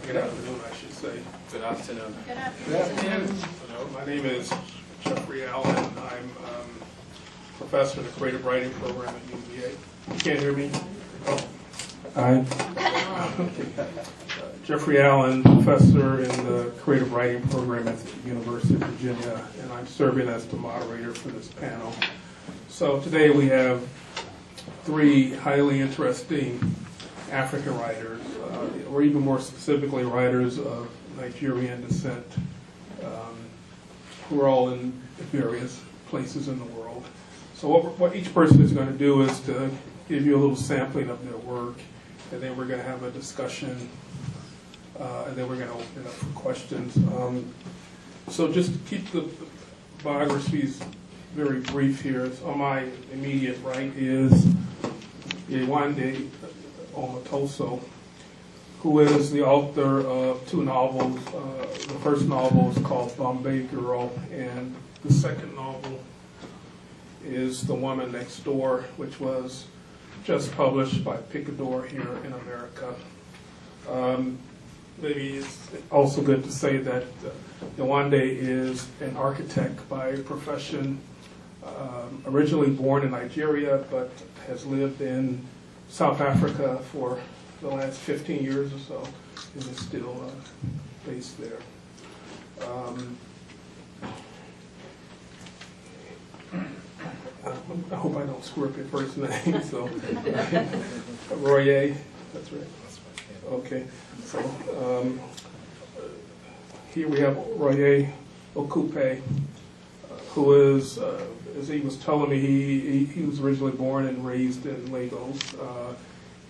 Good afternoon, I should say. Good afternoon. Good afternoon. Hello, my name is Jeffrey Allen. I'm professor in the creative writing program at UVA. You can't hear me? Oh. Hi. Jeffrey Allen, professor in the creative writing program at the University of Virginia, and I'm serving as the moderator for this panel. So today we have three highly interesting African writers, or even more specifically writers of Nigerian descent, who are all in various places in the world. So what each person is going to do is to give you a little sampling of their work, and then we're going to have a discussion, and then we're going to open it up for questions. So just keep the biographies very brief here. So on my immediate right is Yewande Omotoso, who is the author of two novels. The first novel is called Bombay Girl, and the second novel is The Woman Next Door, which was just published by Picador here in America. Maybe it's also good to say that Yewande is an architect by profession, originally born in Nigeria, but has lived in South Africa for the last 15 years or so, and is still based there. I hope I don't screw up your first name. So, Roye, that's right. Okay. So here we have Roye Okupe, who is, as he was telling me, he was originally born and raised in Lagos.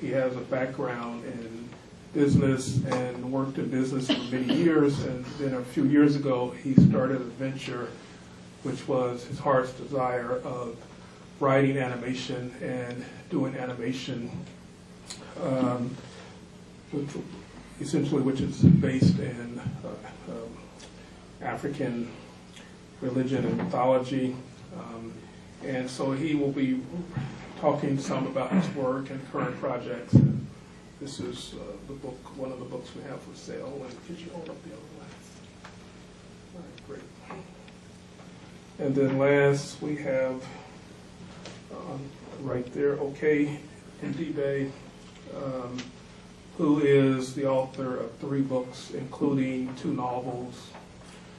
He has a background in business and worked in business for many years, and then a few years ago he started a venture which was his heart's desire of writing animation and doing animation, which is based in African religion and mythology. And so he will be talking some about his work and current projects. And this is the book, one of the books we have for sale. And could you hold up the other one? All right, great. And then last we have right there, Okey Ndibe, who is the author of 3 books, including 2 novels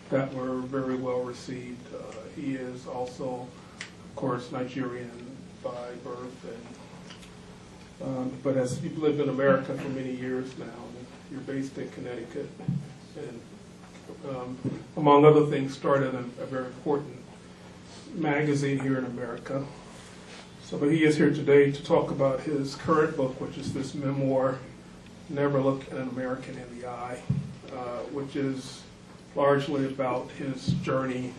that were very well received. He is also, of course, Nigerian by birth, and but as you've lived in America for many years now, you're based in Connecticut, and among other things, started a very important magazine here in America. So, but he is here today to talk about his current book, which is this memoir, Never Look an American in the Eye, which is largely about his journey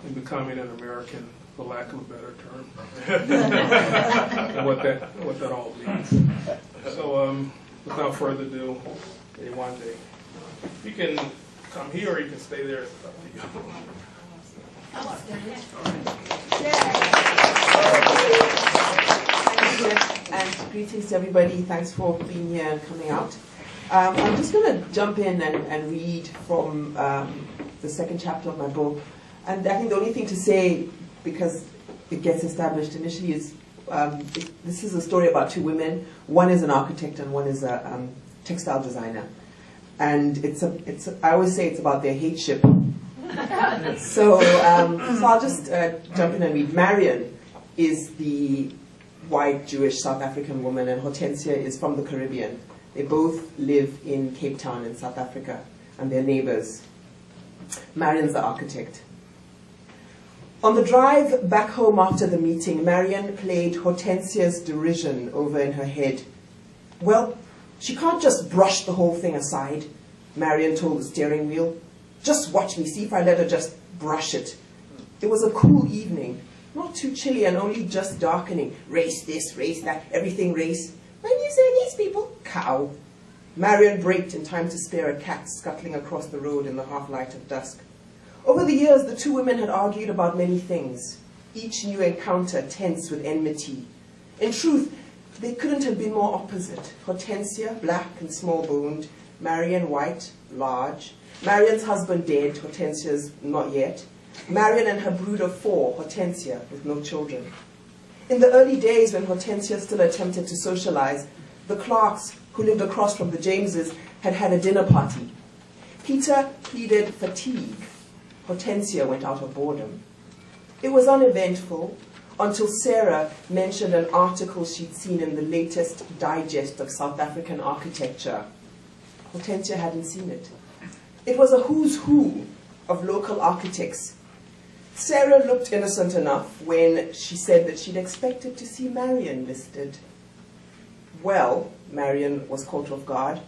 in becoming an American, for lack of a better term, and what that all means. So, without further ado, Yewande, you can come here or you can stay there. It's up to you. Thank you, and greetings to everybody. Thanks for being here and coming out. I'm just going to jump in and read from the second chapter of my book. And I think the only thing to say, because it gets established initially, is this is a story about 2 women. One is an architect and one is a textile designer. And I always say it's about their hateship. So I'll just jump in and read. Marion is the white Jewish South African woman, and Hortensia is from the Caribbean. They both live in Cape Town in South Africa, and they're neighbors. Marion's the architect. On the drive back home after the meeting, Marion played Hortensia's derision over in her head. Well, she can't just brush the whole thing aside, Marion told the steering wheel. Just watch me, see if I let her just brush it. It was a cool evening, not too chilly and only just darkening. Race this, race that, everything race. When you say these people, cow. Marion braked in time to spare a cat scuttling across the road in the half-light of dusk. Over the years, the 2 women had argued about many things, each new encounter tense with enmity. In truth, they couldn't have been more opposite. Hortensia, black and small-boned, Marion white, large. Marion's husband dead, Hortensia's not yet. Marion and her brood of 4, Hortensia, with no children. In the early days when Hortensia still attempted to socialize, the Clarks, who lived across from the Jameses, had had a dinner party. Peter pleaded fatigue. Hortensia went out of boredom. It was uneventful until Sarah mentioned an article she'd seen in the latest digest of South African architecture. Hortensia hadn't seen it. It was a who's who of local architects. Sarah looked innocent enough when she said that she'd expected to see Marion listed. Well, Marion was caught off guard.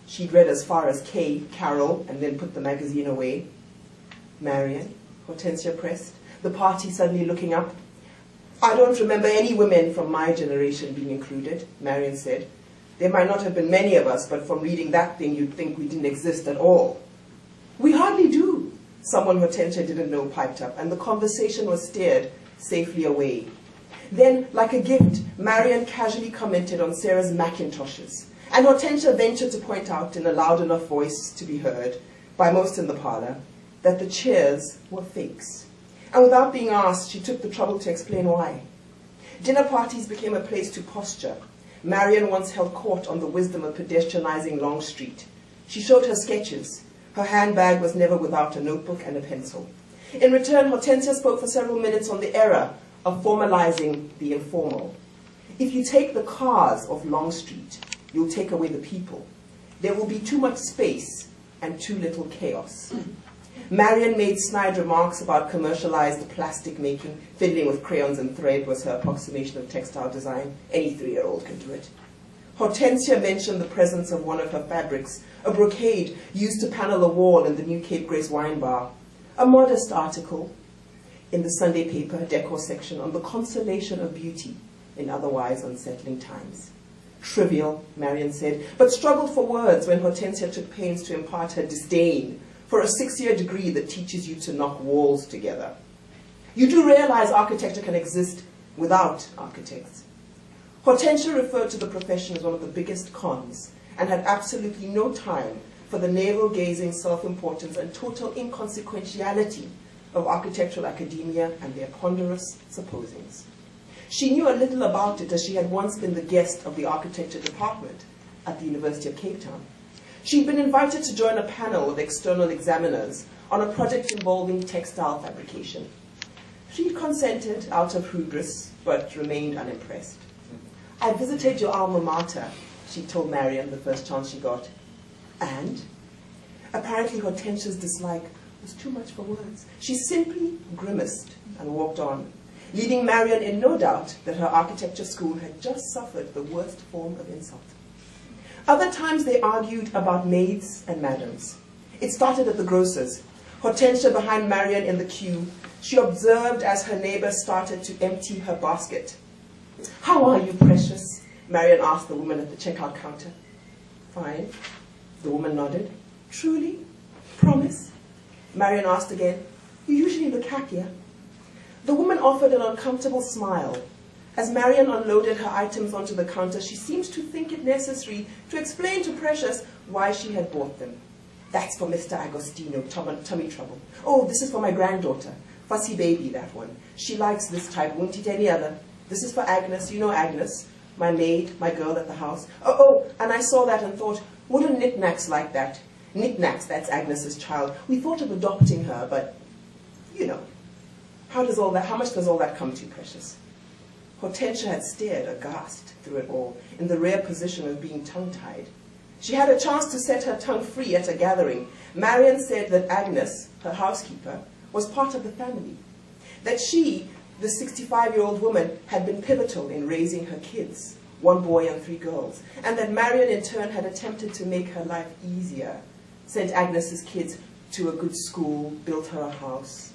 She'd read as far as K, Carol, and then put the magazine away. Marion, Hortensia pressed, the party suddenly looking up. I don't remember any women from my generation being included, Marion said. There might not have been many of us, but from reading that thing you'd think we didn't exist at all. We hardly do, someone Hortensia didn't know piped up, and the conversation was steered safely away. Then, like a gift, Marion casually commented on Sarah's Macintoshes, and Hortensia ventured to point out in a loud enough voice to be heard by most in the parlor that the chairs were fakes. And without being asked, she took the trouble to explain why. Dinner parties became a place to posture. Marion once held court on the wisdom of pedestrianizing Long Street. She showed her sketches. Her handbag was never without a notebook and a pencil. In return, Hortensia spoke for several minutes on the error of formalizing the informal. If you take the cars off Long Street, you'll take away the people. There will be too much space and too little chaos. Marion made snide remarks about commercialized plastic making. Fiddling with crayons and thread was her approximation of textile design. Any 3-year-old can do it. Hortensia mentioned the presence of one of her fabrics, a brocade used to panel a wall in the new Cape Grace wine bar. A modest article in the Sunday paper decor section on the consolation of beauty in otherwise unsettling times. Trivial, Marion said, but struggled for words when Hortensia took pains to impart her disdain for a 6-year degree that teaches you to knock walls together. You do realize architecture can exist without architects. Hortensia referred to the profession as one of the biggest cons and had absolutely no time for the navel-gazing self-importance and total inconsequentiality of architectural academia and their ponderous supposings. She knew a little about it as she had once been the guest of the architecture department at the University of Cape Town. She'd been invited to join a panel of external examiners on a project involving textile fabrication. She'd consented out of hubris, but remained unimpressed. I visited your alma mater, she told Marion the first chance she got. And? Apparently Hortensia's dislike was too much for words. She simply grimaced and walked on, leaving Marion in no doubt that her architecture school had just suffered the worst form of insult. Other times they argued about maids and madams. It started at the grocer's. Hortensia behind Marion in the queue, she observed as her neighbor started to empty her basket. How are you, precious? Marion asked the woman at the checkout counter. Fine. The woman nodded. Truly? Promise? Marion asked again. You usually look happier. The woman offered an uncomfortable smile. As Marion unloaded her items onto the counter, she seemed to think it necessary to explain to Precious why she had bought them. That's for Mr. Agostino, tummy trouble. Oh, this is for my granddaughter. Fussy baby, that one. She likes this type, won't eat any other. This is for Agnes, you know Agnes, my maid, my girl at the house. Oh, and I saw that and thought, what are knickknacks like that? Knickknacks, that's Agnes's child. We thought of adopting her, but, you know, how much does all that come to, Precious? Hortensia had stared aghast through it all, in the rare position of being tongue-tied. She had a chance to set her tongue free at a gathering. Marion said that Agnes, her housekeeper, was part of the family. That she, the 65-year-old woman, had been pivotal in raising her kids, 1 boy and 3 girls. And that Marion, in turn, had attempted to make her life easier, sent Agnes's kids to a good school, built her a house.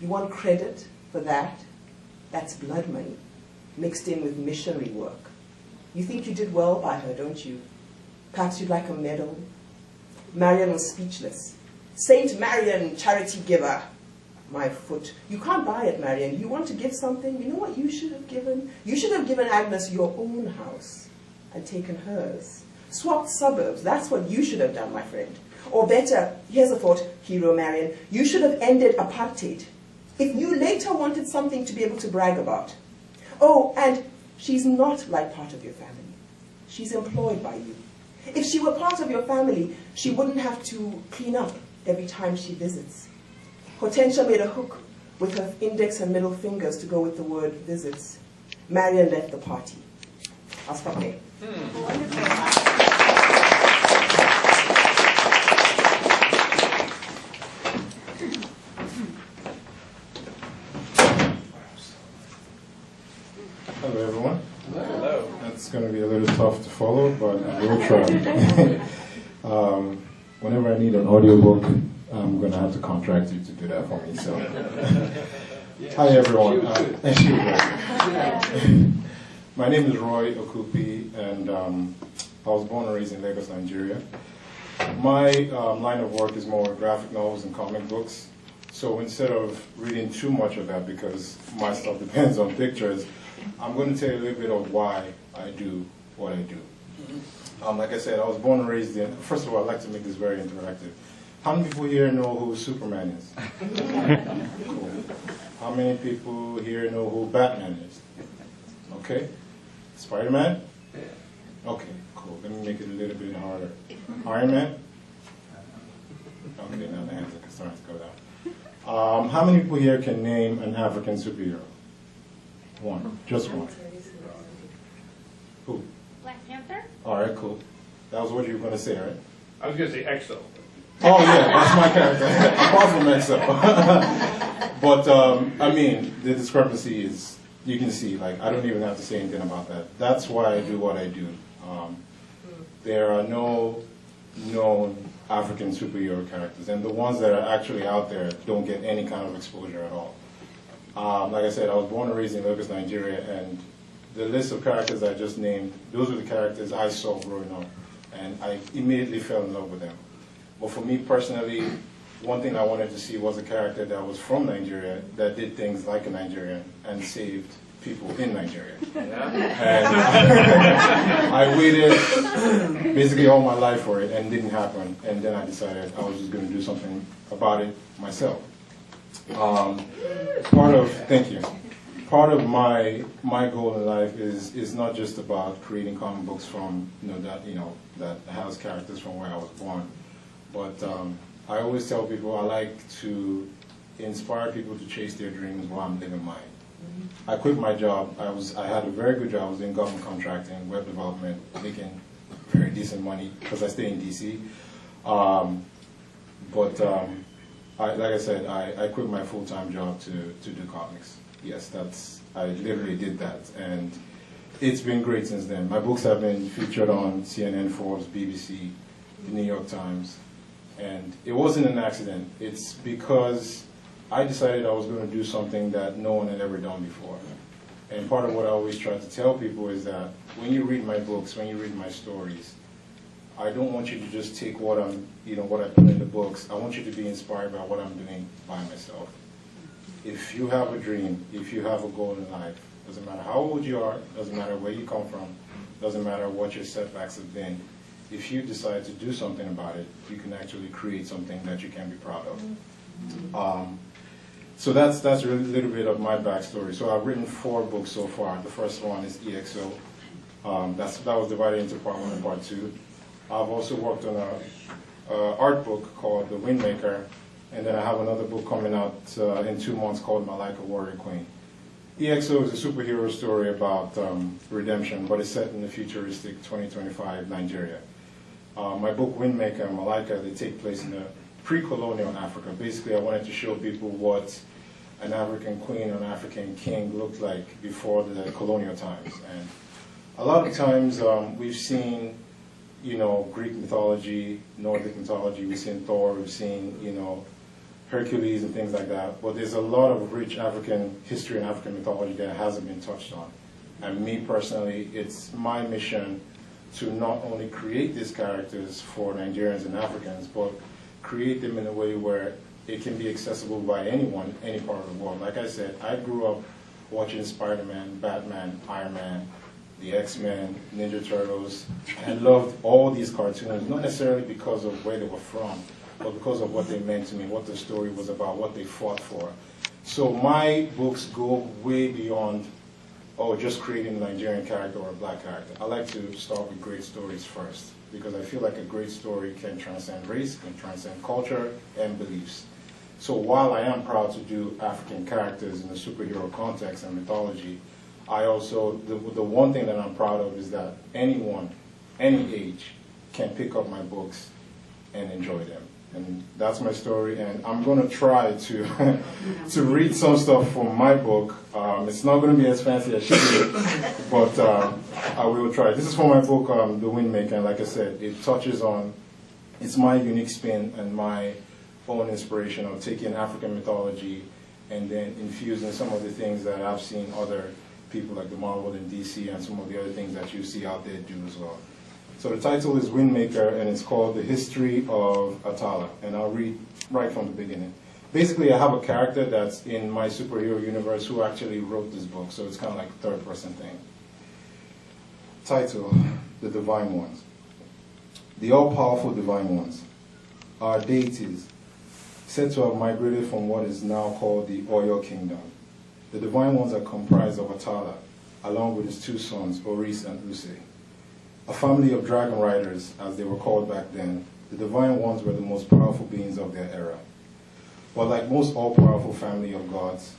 You want credit for that? That's blood money, mixed in with missionary work. You think you did well by her, don't you? Perhaps you'd like a medal? Marion was speechless. Saint Marion, charity giver. My foot. You can't buy it, Marion. You want to give something? You know what you should have given? You should have given Agnes your own house and taken hers, swapped suburbs. That's what you should have done, my friend. Or better, here's a thought, Hero Marion, you should have ended apartheid. If you later wanted something to be able to brag about. Oh, and she's not like part of your family. She's employed by you. If she were part of your family, she wouldn't have to clean up every time she visits. Hortensia made a hook with her index and middle fingers to go with the word visits. Marion left the party. I'll stop there. Hello, everyone. Hello. That's going to be a little tough to follow, but we'll try. Whenever I need an audiobook, I'm going to have to contract you to do that for me. So, hi, everyone. My name is Roye Okupe, and I was born and raised in Lagos, Nigeria. My line of work is more graphic novels and comic books. So instead of reading too much of that, because my stuff depends on pictures, I'm going to tell you a little bit of why I do what I do. Like I said, I was born and raised in, first of all, I'd like to make this very interactive. How many people here know who Superman is? Cool. How many people here know who Batman is? Okay. Spider-Man? Okay, cool. Let me make it a little bit harder. Iron Man? Okay, now the hands are starting to go down. How many people here can name an African superhero? One. Just one. Who? Black Panther? All right, cool. That was what you were going to say, right? I was going to say E.X.O. Oh, yeah, that's my character. Apart from E.X.O. But, I mean, the discrepancy is, you can see, like, I don't even have to say anything about that. That's why I do what I do. There are no known African superhero characters, and the ones that are actually out there don't get any kind of exposure at all. Like I said, I was born and raised in Lagos, Nigeria, and the list of characters I just named, those were the characters I saw growing up, and I immediately fell in love with them. But for me personally, one thing I wanted to see was a character that was from Nigeria, that did things like a Nigerian and saved people in Nigeria. And I waited basically all my life for it, and it didn't happen, and then I decided I was just going to do something about it myself. Thank you. Part of my goal in life is not just about creating comic books from that has characters from where I was born, but I always tell people I like to inspire people to chase their dreams while I'm living mine. I quit my job. I had a very good job. I was in government contracting, web development, making very decent money because I stay in DC. Like I said, I quit my full-time job to do comics. Yes, I literally did that, and it's been great since then. My books have been featured on CNN, Forbes, BBC, the New York Times, and it wasn't an accident. It's because I decided I was going to do something that no one had ever done before. And part of what I always try to tell people is that when you read my books, when you read my stories, I don't want you to just take what I put in the books. I want you to be inspired by what I'm doing by myself. If you have a dream, if you have a goal in life, doesn't matter how old you are, doesn't matter where you come from, doesn't matter what your setbacks have been, if you decide to do something about it, you can actually create something that you can be proud of. So that's a little bit of my backstory. So I've written 4 books so far. The first one is E.X.O. That was divided into part 1 and part 2. I've also worked on an art book called The Windmaker, and then I have another book coming out in 2 months called Malika Warrior Queen. E.X.O. is a superhero story about redemption, but it's set in the futuristic 2025 Nigeria. My book Windmaker and Malika, they take place in the pre-colonial Africa. Basically, I wanted to show people what an African queen or an African king looked like before the colonial times. And a lot of times we've seen, Greek mythology, Nordic mythology, we've seen Thor, we've seen, Hercules and things like that. But there's a lot of rich African history and African mythology that hasn't been touched on. And me personally, it's my mission to not only create these characters for Nigerians and Africans, but create them in a way where it can be accessible by anyone, any part of the world. Like I said, I grew up watching Spider-Man, Batman, Iron Man, the X-Men, Ninja Turtles, and loved all these cartoons, not necessarily because of where they were from, but because of what they meant to me, what the story was about, what they fought for. So my books go way beyond, oh, just creating a Nigerian character or a black character. I like to start with great stories first, because I feel like a great story can transcend race, can transcend culture and beliefs. So while I am proud to do African characters in the superhero context and mythology, I also, the one thing that I'm proud of is that anyone, any age, can pick up my books and enjoy them. And that's my story, and I'm going to try to to read some stuff from my book. It's not going to be as fancy as she did, but I will try. This is from my book, The Windmaker, and like I said, it touches on, it's my unique spin and my own inspiration of taking African mythology and then infusing some of the things that I've seen other people like the Marvel and DC and some of the other things that you see out there do as well. So the title is Windmaker, and it's called The History of Atala, and I'll read right from the beginning. Basically, I have a character that's in my superhero universe who actually wrote this book, so it's kind of like a third-person thing. Title, The Divine Ones. The all-powerful Divine Ones are deities said to have migrated from what is now called the Oyo Kingdom. The Divine Ones are comprised of Atala, along with his two sons, Oris and Use. A family of dragon riders, as they were called back then, the Divine Ones were the most powerful beings of their era. But like most all-powerful family of gods,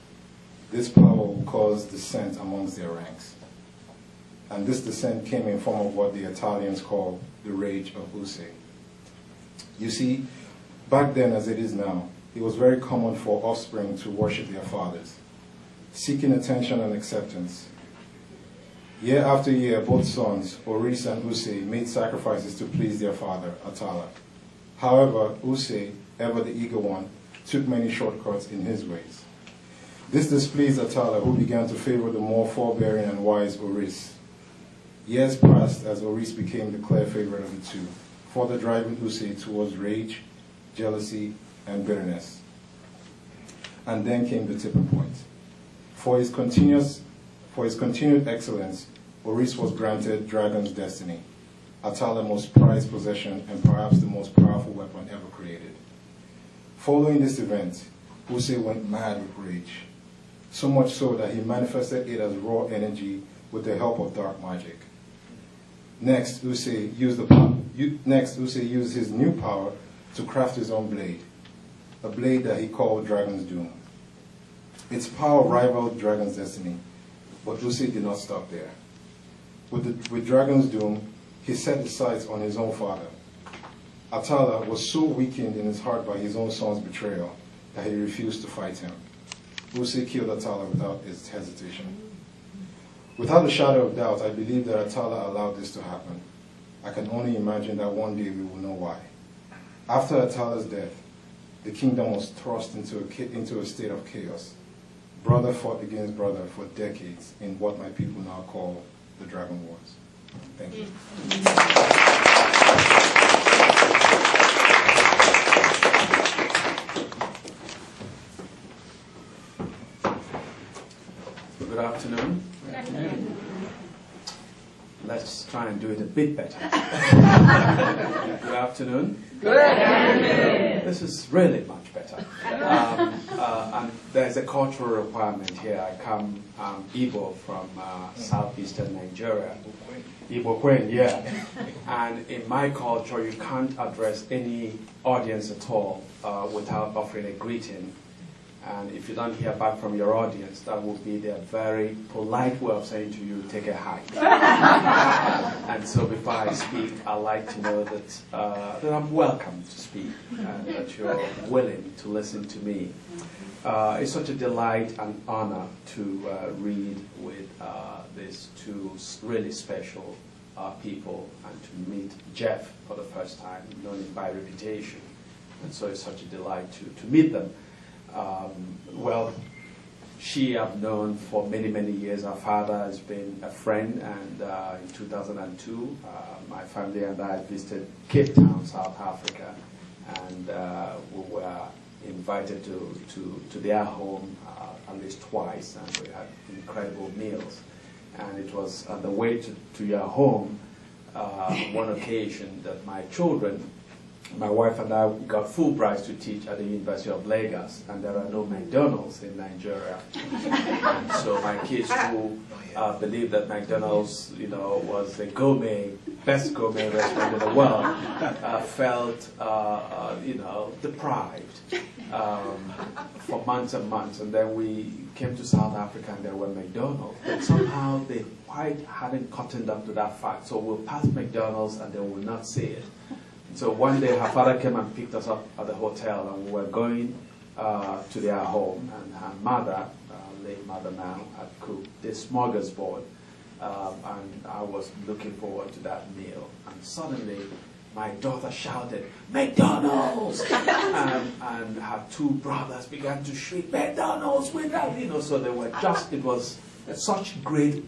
this power will cause dissent amongst their ranks. And this dissent came in form of what the Italians call the rage of Use. You see, back then as it is now, it was very common for offspring to worship their fathers, seeking attention and acceptance. Year after year, both sons, Oris and Use, made sacrifices to please their father, Atala. However, Use, ever the eager one, took many shortcuts in his ways. This displeased Atala, who began to favor the more forbearing and wise Oris. Years passed as Oris became the clear favorite of the two, further driving Use towards rage, jealousy, and bitterness. And then came the tipping point. For his continued excellence, Oris was granted Dragon's destiny, Atala's most prized possession and perhaps the most powerful weapon ever created. Following this event, Use went mad with rage, so much so that he manifested it as raw energy with the help of dark magic. Next, Use used his new power to craft his own blade, a blade that he called Dragon's Doom. Its power rivaled Dragon's destiny, but Use did not stop there. With Dragon's Doom, he set his sights on his own father. Atala was so weakened in his heart by his own son's betrayal that he refused to fight him. Use killed Atala without hesitation. Without a shadow of doubt, I believe that Atala allowed this to happen. I can only imagine that one day we will know why. After Atala's death, the kingdom was thrust into a state of chaos. Brother fought against brother for decades in what my people now call the Dragon Wars. Thank you. Good afternoon. Good afternoon. Let's try and do it a bit better. Good afternoon. Good afternoon. This is really much better. And there's a cultural requirement here. I come Igbo from southeastern Nigeria. Igbo Queen, yeah. And in my culture, you can't address any audience at all without offering a greeting. And if you don't hear back from your audience, that will be their very polite way of saying to you, take a hike. And so before I speak, I like to know that, that I'm welcome to speak and that you're willing to listen to me. It's such a delight and honor to read with these two really special people and to meet Jeff for the first time, known him by reputation. And so it's such a delight to meet them. Well, she I've known for many, many years. Her father has been a friend, and in 2002, my family and I visited Cape Town, South Africa, and we were invited to their home at least twice, and we had incredible meals. And it was on the way to your home, one occasion that my children, my wife and I got Fulbrights to teach at the University of Lagos, and there are no McDonald's in Nigeria. And so my kids who believed that McDonald's, was the best gourmet restaurant in the world, felt, deprived for months and months. And then we came to South Africa and there were McDonald's. But somehow they quite hadn't cottoned up to that fact. So we'll pass McDonald's and they will not see it. So one day her father came and picked us up at the hotel, and we were going to their home, and her mother, late mother now, had cooked this smorgasbord, and I was looking forward to that meal. And suddenly my daughter shouted, "McDonald's!" and her two brothers began to shriek, "McDonald's!" So they were it was such great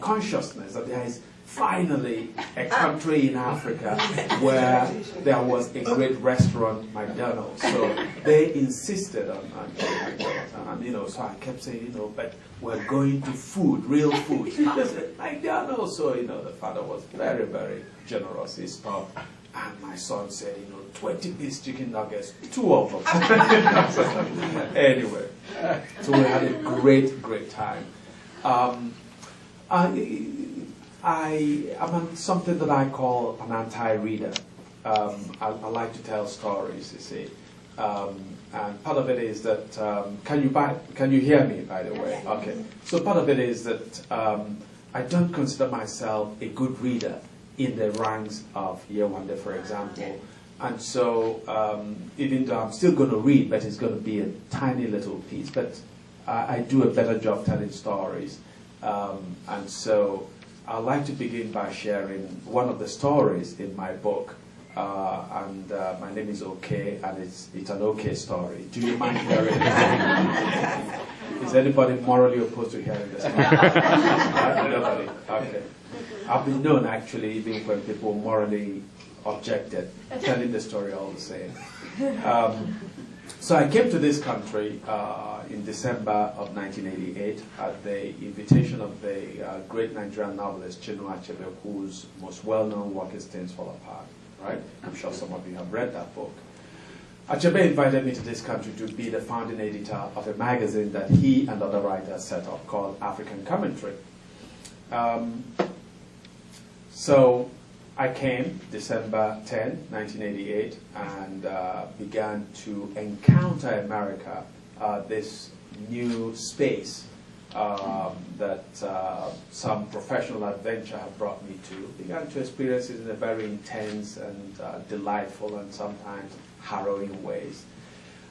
consciousness that there is finally a country in Africa where there was a great restaurant, McDonald's. So they insisted on McDonald's. So I kept saying, but we're going to food, real food. They said, McDonald's. So, the father was very, very generous. He stopped. And my son said, 20-piece chicken nuggets, 2 of them. Anyway, so we had a great, great time. I am something that I call an anti-reader. I like to tell stories, you see. And part of it is that, can you hear me, by the way? Okay. So part of it is that I don't consider myself a good reader in the ranks of Yewande, for example. And so even though I'm still going to read, but it's going to be a tiny little piece. But I do a better job telling stories. And so I'd like to begin by sharing one of the stories in my book. My name is Okey, and it's an okay story. Do you mind hearing it? Is anybody morally opposed to hearing this? Nobody. Okay. I've been known, actually, even when people morally objected, telling the story all the same. So I came to this country in December of 1988 at the invitation of the great Nigerian novelist Chinua Achebe, whose most well-known work is Things Fall Apart. Right? I'm sure some of you have read that book. Achebe invited me to this country to be the founding editor of a magazine that he and other writers set up called African Commentary. So I came December 10, 1988, and began to encounter America, this new space that some professional adventure had brought me to. Began to experience it in a very intense and delightful and sometimes harrowing ways.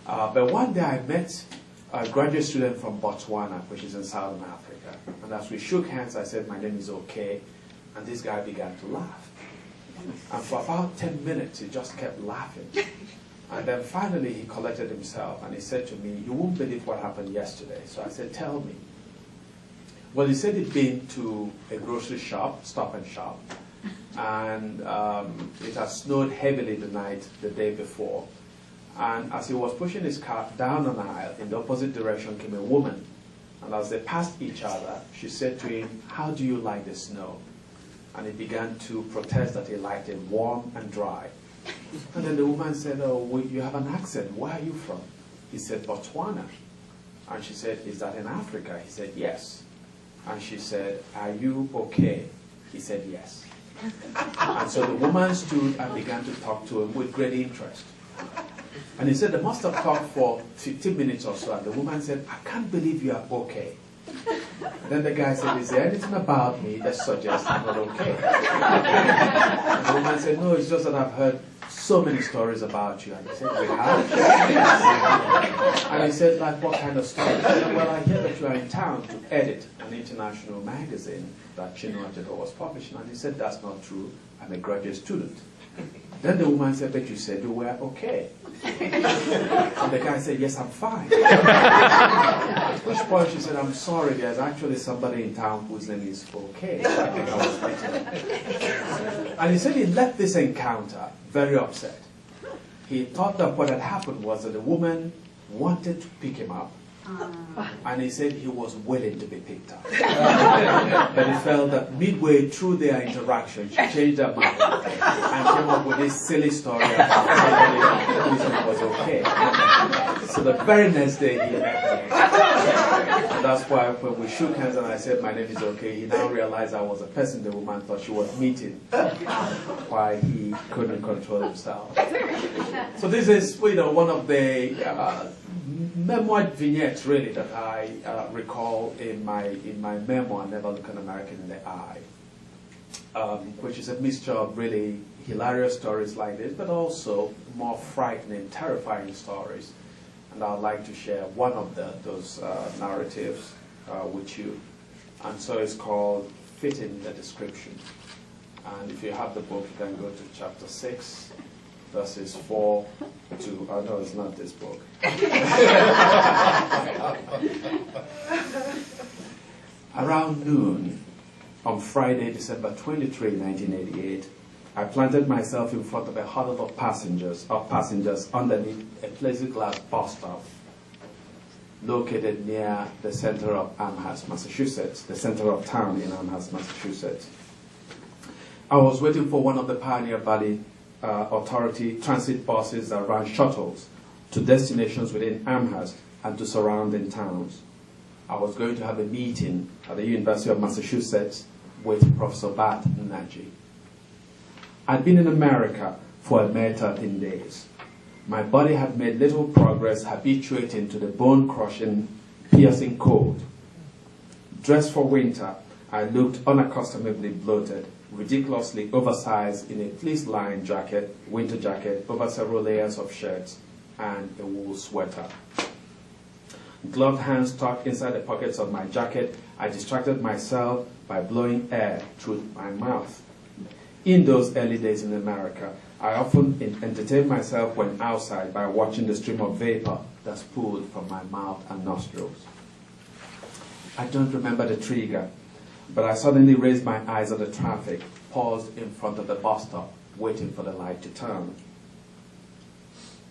But one day I met a graduate student from Botswana, which is in Southern Africa. And as we shook hands, I said, "My name is Okey," and this guy began to laugh. And for about 10 minutes, he just kept laughing. And then finally, he collected himself, and he said to me, "You won't believe what happened yesterday." So I said, "Tell me." Well, he said he'd been to a grocery shop, Stop and Shop, and it had snowed heavily the day before. And as he was pushing his cart down an aisle, in the opposite direction came a woman. And as they passed each other, she said to him, "How do you like the snow?" And he began to protest that he liked it warm and dry. And then the woman said, "Oh, you have an accent. Where are you from?" He said, "Botswana." And she said, "Is that in Africa?" He said, "Yes." And she said, "Are you okay?" He said, "Yes." And so the woman stood and began to talk to him with great interest. And he said they must have talked for 15 minutes or so. And the woman said, "I can't believe you are okay." And then the guy said, "Is there anything about me that suggests I'm not okay?" And the woman said, "No, it's just that I've heard so many stories about you." And he said, "We have?" And he said, "Like what kind of stories?" He said, "Well, I hear that you are in town to edit an international magazine that Chinua Achebe was publishing." And he said, "That's not true. I'm a graduate student." Then the woman said, "But you said you were okay." And the guy said, "Yes, I'm fine." At which point she said, "I'm sorry, there's actually somebody in town whose name is Okay." So I think I was beaten. And he said he left this encounter very upset. He thought that what had happened was that the woman wanted to pick him up And he said he was willing to be picked up. But he felt that midway through their interaction, she changed her mind and came up with this silly story about somebody who was okay. So the very next day he met me. And that's why when we shook hands and I said my name is okay, he now realized I was a person the woman thought she was meeting, why he couldn't control himself. So this is, one of the memoir vignettes really that I recall in my memoir, Never Look an American in the Eye, which is a mixture of really hilarious stories like this, but also more frightening, terrifying stories. And I'd like to share one of those narratives with you. And so it's called Fitting the Description. And if you have the book, you can go to chapter 6, verses 4 to, oh no, it's not this book. Around noon on Friday, December 23, 1988, I planted myself in front of a huddle of passengers underneath a plexiglass bus stop located near the center of Amherst, Massachusetts, the center of town in Amherst, Massachusetts. I was waiting for one of the Pioneer Valley Authority transit buses that ran shuttles to destinations within Amherst and to surrounding towns. I was going to have a meeting at the University of Massachusetts with Professor Bat Naji. I'd been in America for a mere 13 days. My body had made little progress habituating to the bone-crushing, piercing cold. Dressed for winter, I looked unaccustomably bloated, ridiculously oversized in a fleece-lined jacket, winter jacket, over several layers of shirts, and a wool sweater. Gloved hands tucked inside the pockets of my jacket, I distracted myself by blowing air through my mouth. In those early days in America, I often entertained myself when outside by watching the stream of vapor that spooled from my mouth and nostrils. I don't remember the trigger, but I suddenly raised my eyes at the traffic, paused in front of the bus stop, waiting for the light to turn.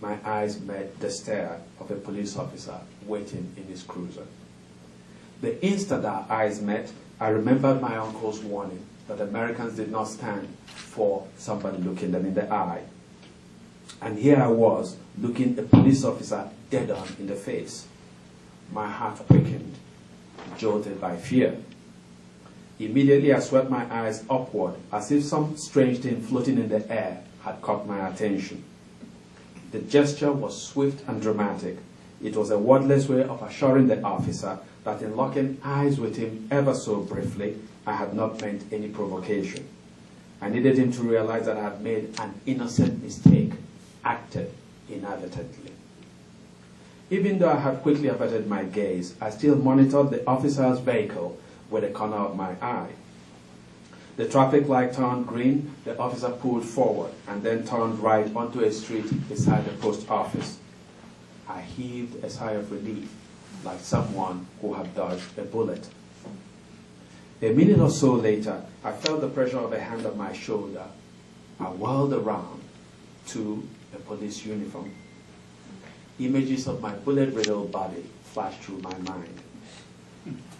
My eyes met the stare of a police officer waiting in his cruiser. The instant our eyes met, I remembered my uncle's warning that Americans did not stand for somebody looking them in the eye. And here I was, looking a police officer dead on in the face. My heart quickened, jolted by fear. Immediately I swept my eyes upward, as if some strange thing floating in the air had caught my attention. The gesture was swift and dramatic. It was a wordless way of assuring the officer that in locking eyes with him ever so briefly, I had not meant any provocation. I needed him to realize that I had made an innocent mistake, acted inadvertently. Even though I had quickly averted my gaze, I still monitored the officer's vehicle with the corner of my eye. The traffic light turned green, the officer pulled forward and then turned right onto a street beside the post office. I heaved a sigh of relief, like someone who had dodged a bullet. A minute or so later, I felt the pressure of a hand on my shoulder. I whirled around to a police uniform. Images of my bullet-riddled body flashed through my mind.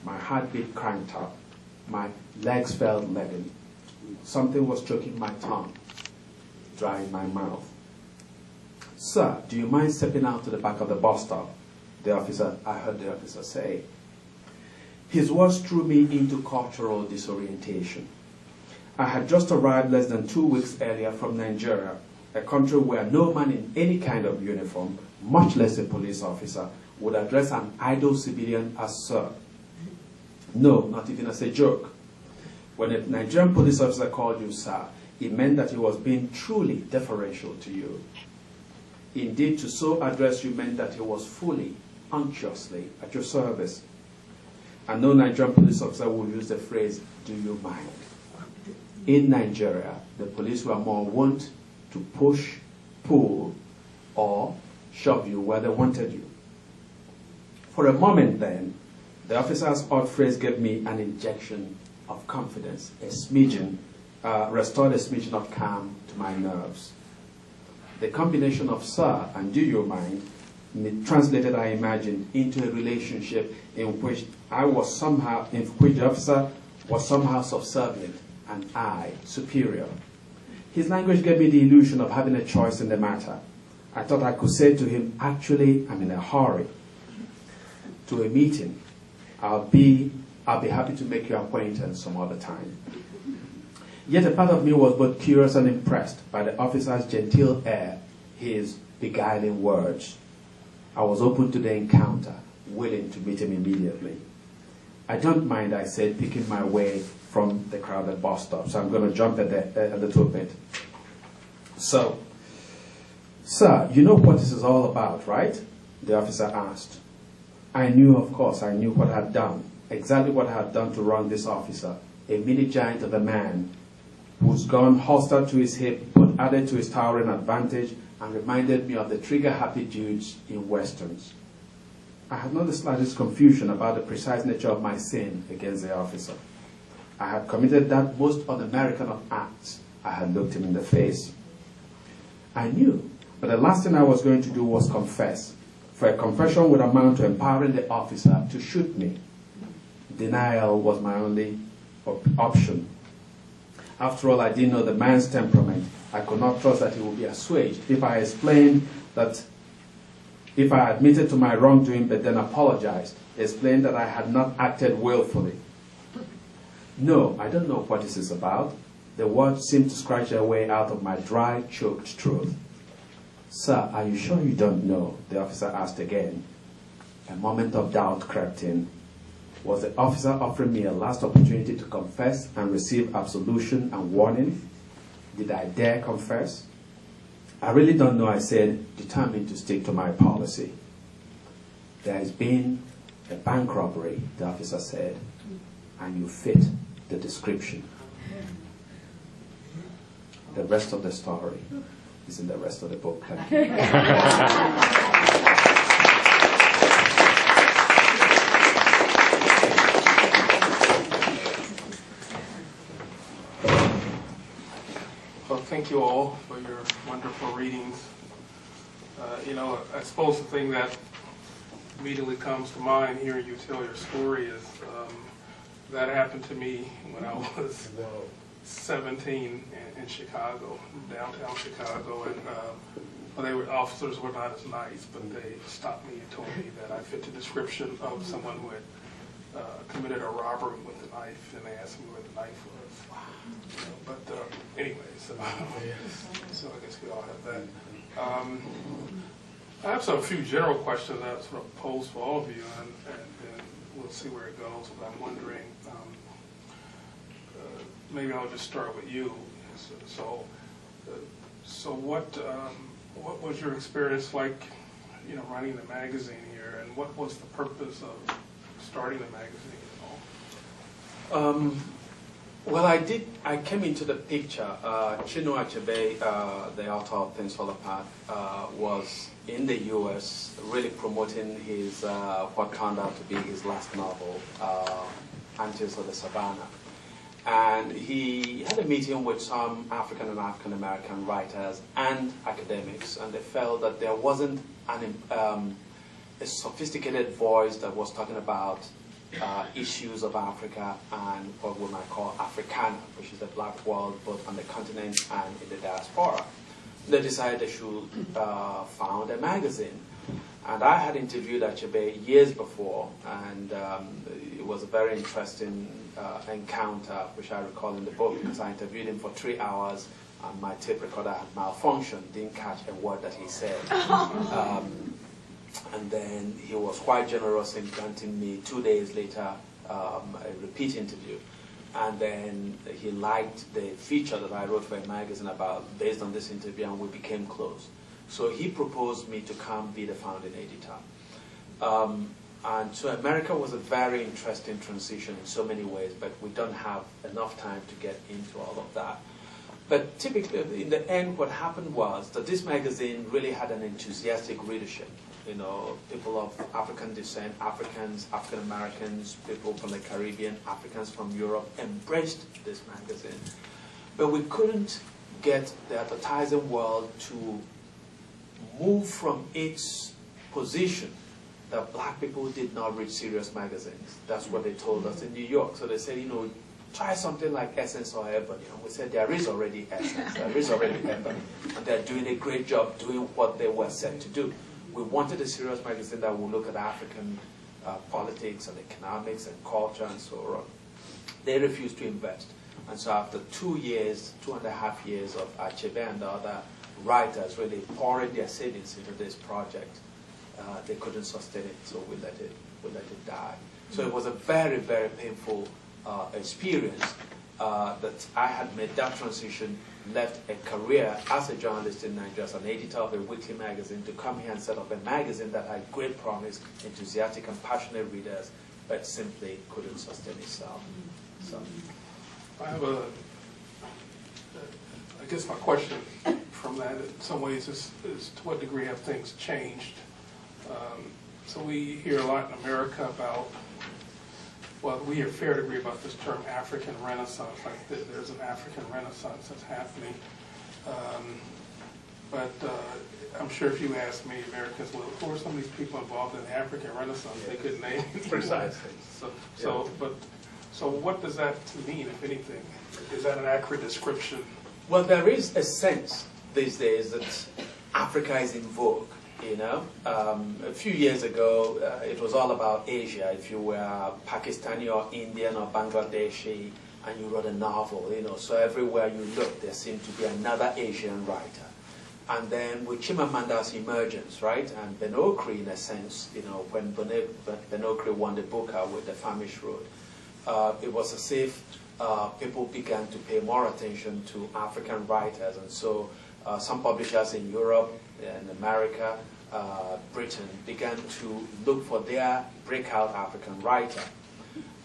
My heartbeat cranked up. My legs felt leaden. Something was choking my tongue, drying my mouth. "Sir, do you mind stepping out to the back of the bus stop?" I heard the officer say. His words threw me into cultural disorientation. I had just arrived less than 2 weeks earlier from Nigeria, a country where no man in any kind of uniform, much less a police officer, would address an idle civilian as sir. No, not even as a joke. When a Nigerian police officer called you sir, it meant that he was being truly deferential to you. Indeed, to so address you meant that he was fully, unctuously at your service. And no Nigerian police officer would use the phrase, "do you mind?" In Nigeria, the police were more wont to push, pull, or shove you where they wanted you. For a moment then, the officer's odd phrase gave me an injection of confidence, restored a smidgen of calm to my nerves. The combination of sir and do you mind translated, I imagine, into a relationship in which the officer was somehow subservient and I superior. His language gave me the illusion of having a choice in the matter. I thought I could say to him, actually, I'm in a hurry to a meeting. I'll be happy to make your acquaintance some other time. Yet a part of me was both curious and impressed by the officer's genteel air, his beguiling words. I was open to the encounter, willing to meet him immediately. I don't mind, I said, picking my way from the crowded bus stop. So I'm going to jump at a little bit. So, sir, you know what this is all about, right? The officer asked. I knew, of course, I knew what I had done. Exactly what I had done to wrong this officer. A mini giant of a man whose gun holstered to his hip but added to his towering advantage and reminded me of the trigger-happy dudes in westerns. I had not the slightest confusion about the precise nature of my sin against the officer. I had committed that most un-American of acts. I had looked him in the face. I knew, but the last thing I was going to do was confess, for a confession would amount to empowering the officer to shoot me. Denial was my only option. After all, I didn't know the man's temperament. I could not trust that he would be assuaged if I explained that, if I admitted to my wrongdoing but then apologized, explained that I had not acted willfully. No, I don't know what this is about. The words seemed to scratch their way out of my dry, choked throat. Sir, are you sure you don't know? The officer asked again. A moment of doubt crept in. Was the officer offering me a last opportunity to confess and receive absolution and warning? Did I dare confess? I really don't know, I said, determined to stick to my policy. There has been a bank robbery, the officer said, and you fit the description. The rest of the story is in the rest of the book. Thank you. Well, thank you all for your wonderful readings. I suppose the thing that immediately comes to mind hearing you tell your story is that happened to me when I was 17 in Chicago, downtown Chicago, and officers were not as nice, but they stopped me and told me that I fit the description of someone who had committed a robbery with a knife, and they asked me where the knife was. Anyways, so I guess we all have that. I have a few general questions that I sort of pose for all of you, and we'll see where it goes. But I'm wondering, maybe I'll just start with you. So what was your experience like, running the magazine here, and what was the purpose of starting the magazine and all? Well, I came into the picture. Chinua Achebe, the author of Things Fall Apart, was in the U.S. really promoting his what turned out to be his last novel, Antis of the Savannah. And he had a meeting with some African and African American writers and academics, and they felt that there wasn't a sophisticated voice that was talking about issues of Africa and what we might call Africana, which is the black world both on the continent and in the diaspora. They decided they should found a magazine. And I had interviewed Achebe years before, and it was a very interesting encounter, which I recall in the book, because I interviewed him for 3 hours, and my tape recorder had malfunctioned, didn't catch a word that he said. And then he was quite generous in granting me 2 days later a repeat interview. And then he liked the feature that I wrote for a magazine based on this interview, and we became close. So he proposed me to come be the founding editor. And so America was a very interesting transition in so many ways, but we don't have enough time to get into all of that. But typically, in the end, what happened was that this magazine really had an enthusiastic readership. People of African descent, Africans, African Americans, people from the Caribbean, Africans from Europe embraced this magazine. But we couldn't get the advertising world to move from its position that black people did not read serious magazines. That's what they told us in New York. So they said, you know, try something like Essence or Ebony. And we said, there is already Essence, there is already Ebony. And they're doing a great job doing what they were set to do. We wanted a serious magazine that would look at African politics and economics and culture and so on. They refused to invest. And so after 2 years, 2.5 years of Achebe and the other writers really pouring their savings into this project, they couldn't sustain it, so we let it die. So it was a very, very painful experience that I had made that transition, left a career as a journalist in Nigeria, as an editor of a weekly magazine, to come here and set up a magazine that had great promise, enthusiastic and passionate readers, but simply couldn't sustain itself. So. I have I guess my question from that in some ways is to what degree have things changed? So we hear a lot in America about, well, we hear a fair degree about this term African Renaissance, like there's an African Renaissance that's happening. But I'm sure if you ask many Americans, well, who are some of these people involved in the African Renaissance? They couldn't name anyone. Precisely. So what does that mean, if anything? Is that an accurate description? Well, there is a sense these days that Africa is in vogue, you know. A few years ago, it was all about Asia. If you were Pakistani or Indian or Bangladeshi and you wrote a novel, you know, so everywhere you looked, there seemed to be another Asian writer. And then with Chimamanda's emergence, right, and Ben Okri, in a sense, you know, when Ben Okri won the Booker with The Famished Road, it was as if people began to pay more attention to African writers. And so some publishers in Europe and America, Britain, began to look for their breakout African writer.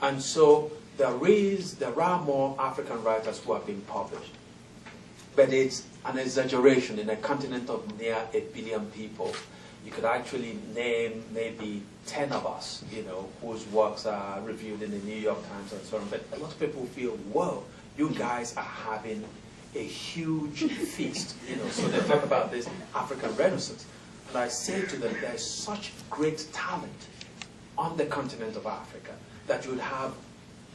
And so there are more African writers who have been published. But it's an exaggeration. In a continent of near 1 billion people, you could actually name maybe 10 of us, you know, whose works are reviewed in the New York Times and so on. But a lot of people feel, whoa, you guys are having a huge feast, you know. So they talk about this African Renaissance. And I say to them, there's such great talent on the continent of Africa that you would have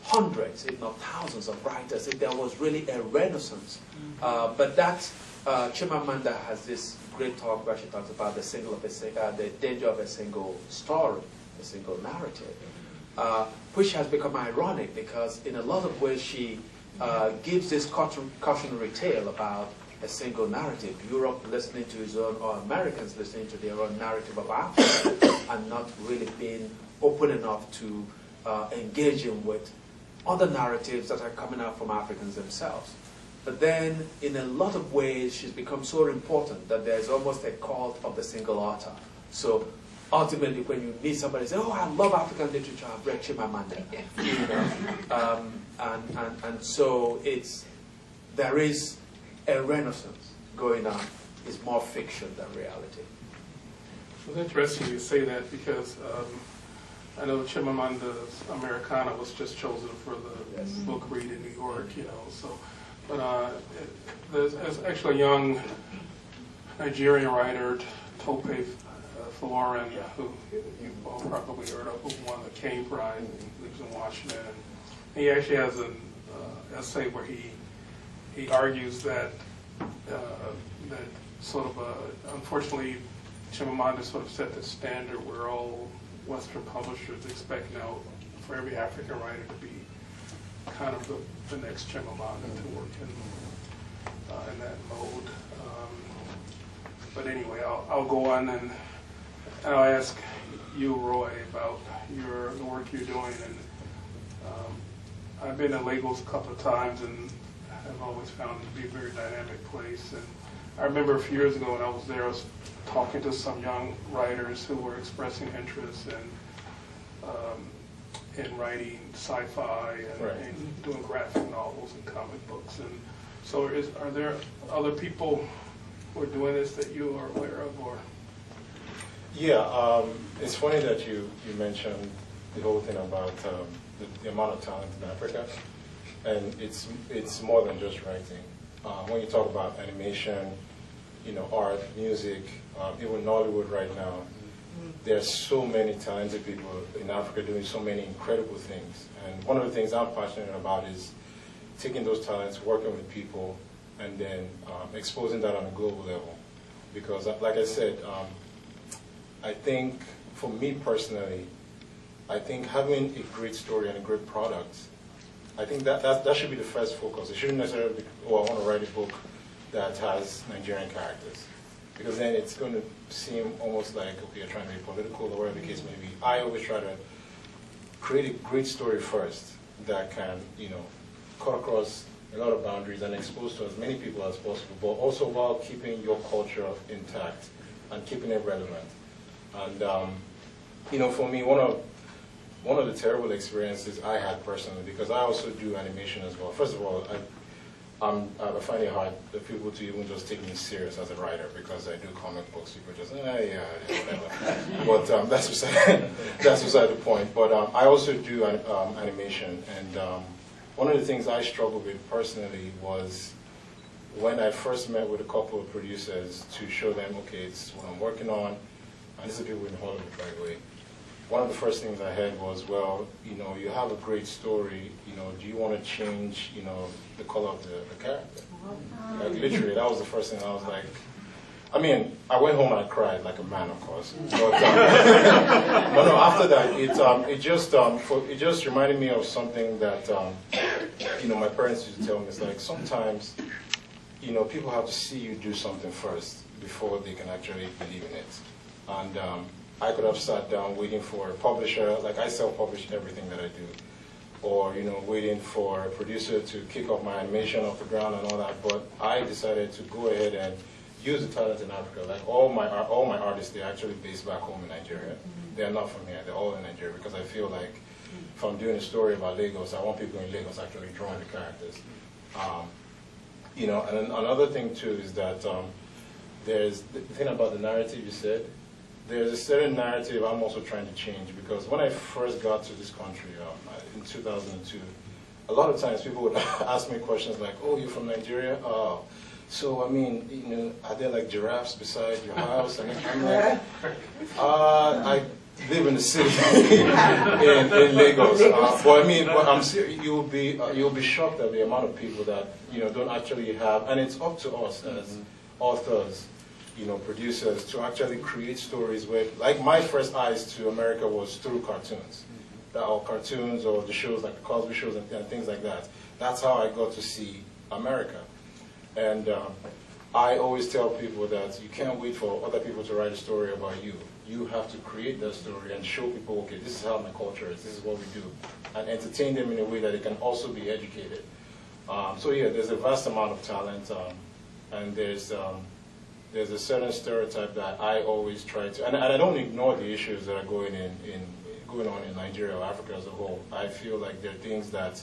hundreds, if not thousands, of writers if there was really a renaissance. But that Chimamanda has this great talk where she talks about the danger of a single story, a single narrative, which has become ironic because in a lot of ways she gives this cautionary tale about a single narrative, Europe listening to its own, or Americans listening to their own narrative of Africa, and not really being open enough to engaging with other narratives that are coming out from Africans themselves. But then, in a lot of ways, she's become so important that there's almost a cult of the single author. So ultimately, when you meet somebody, say, "Oh, I love African literature. I've read Chimamanda," you know, and so there is a renaissance going on. It's more fiction than reality. It's interesting you say that because I know Chimamanda's Americana was just chosen for the book read in New York, you know. So, but there's actually a young Nigerian writer, Tope Florin, who you've all probably heard of, who won the Kane Prize. He lives in Washington. And he actually has an essay where he argues that that sort of unfortunately Chimamanda sort of set the standard where all Western publishers expect now for every African writer to be kind of the next Chimamanda to work in that mode. But anyway, I'll go on and I'll ask you, Roy, about the work you're doing. And I've been in Lagos a couple of times and I've always found it to be a very dynamic place. And I remember a few years ago when I was there, I was talking to some young writers who were expressing interest in writing sci-fi and doing graphic novels and comic books. And so are there other people who are doing this that you are aware of? Or? Yeah, it's funny that you mentioned the whole thing about the amount of talent in Africa. And it's more than just writing. When you talk about animation, you know, art, music, even Nollywood right now, There are so many talented people in Africa doing so many incredible things. And one of the things I'm passionate about is taking those talents, working with people, and then exposing that on a global level. Because, like I said, I think for me personally, I think having a great story and a great product, I think that should be the first focus. It shouldn't necessarily be, oh, I want to write a book that has Nigerian characters. Because then it's going to seem almost like, okay, you're trying to be political or whatever the case may be. I always try to create a great story first that can, cut across a lot of boundaries and expose to as many people as possible, but also while keeping your culture intact and keeping it relevant. And, for me, one of the terrible experiences I had personally, because I also do animation as well. First of all, I find it hard for people to even just take me serious as a writer because I do comic books. People just, yeah, whatever. But that's beside the point. But I also do animation, and one of the things I struggled with personally was when I first met with a couple of producers to show them, okay, it's what I'm working on, and these are people in Hollywood, by the way. One of the first things I had was, well, you have a great story, do you want to change, the color of the character? Like, literally, that was the first thing I was like, I mean, I went home and I cried like a man, of course. But, but no, after that, it just reminded me of something that, my parents used to tell me. It's like, sometimes, people have to see you do something first before they can actually believe in it. And I could have sat down waiting for a publisher, like I self-publish everything that I do, or waiting for a producer to kick off my animation off the ground and all that. But I decided to go ahead and use the talent in Africa. Like all my artists, they're actually based back home in Nigeria. They're not from here. They're all in Nigeria because I feel like if I'm doing a story about Lagos, I want people in Lagos actually drawing the characters. And another thing too is that there's the thing about the narrative you said. There's a certain narrative I'm also trying to change, because when I first got to this country in 2002, a lot of times people would ask me questions like, oh, you're from Nigeria? So, I mean, are there like giraffes beside your house? And I'm like, I live in the city in Lagos. But I mean, I'm serious, you'll be shocked at the amount of people that, don't actually have, and it's up to us as authors, producers, to actually create stories where, like, my first eyes to America was through cartoons. Or cartoons or the shows like the Cosby shows and things like that. That's how I got to see America. And I always tell people that you can't wait for other people to write a story about you. You have to create that story and show people, okay, this is how my culture is, this is what we do, and entertain them in a way that they can also be educated. So yeah, there's a vast amount of talent, and there's a certain stereotype that I always try to, and I don't ignore the issues that are going on in Nigeria or Africa as a whole. I feel like there are things that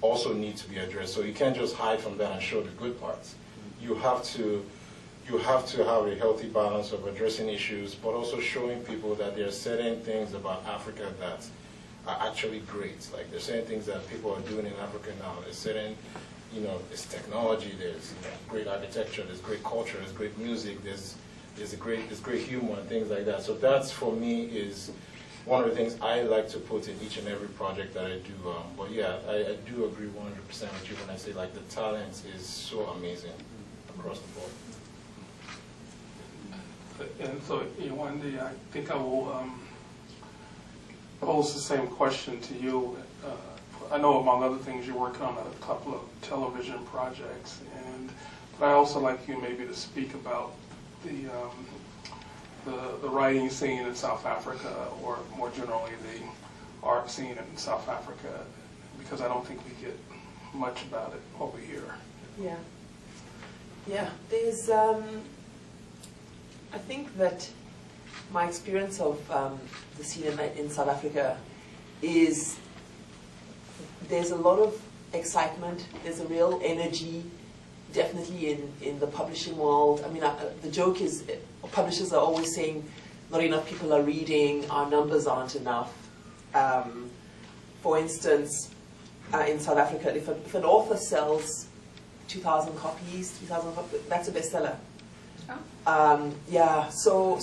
also need to be addressed. So you can't just hide from that and show the good parts. You have to have a healthy balance of addressing issues, but also showing people that there are certain things about Africa that are actually great. Like there's certain things that people are doing in Africa now. There's certain, there's technology, there's great architecture, there's great culture, there's great music, there's great humor and things like that. So that's, for me, is one of the things I like to put in each and every project that I do. But yeah, I do agree 100% with you when I say, like, the talent is so amazing across the board. And so, Yewande, I think I will pose the same question to you. I know, among other things, you're working on a couple of television projects, but I also like you maybe to speak about the writing scene in South Africa, or more generally the art scene in South Africa, because I don't think we get much about it over here. Yeah. There's, I think that my experience of the scene in South Africa is there's a lot of excitement, there's a real energy, definitely in the publishing world. I mean, the joke is publishers are always saying not enough people are reading, our numbers aren't enough. For instance, in South Africa, if an author sells 2,000 copies, 3,000 copies, that's a bestseller. Yeah, so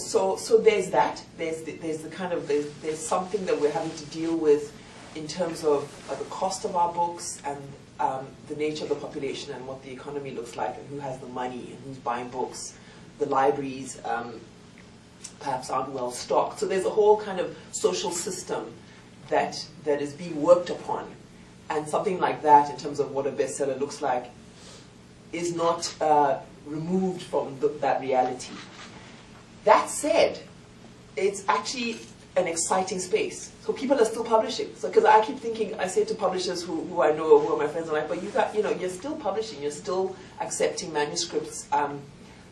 there's that. There's something that we're having to deal with in terms of the cost of our books and the nature of the population and what the economy looks like and who has the money and who's buying books. The libraries perhaps aren't well stocked. So there's a whole kind of social system that is being worked upon. And something like that, in terms of what a bestseller looks like, is not removed from that reality. That said, it's actually an exciting space. So people are still publishing. So because I keep thinking, I say to publishers who I know, who are my friends, I'm like, but you're still publishing, you're still accepting manuscripts.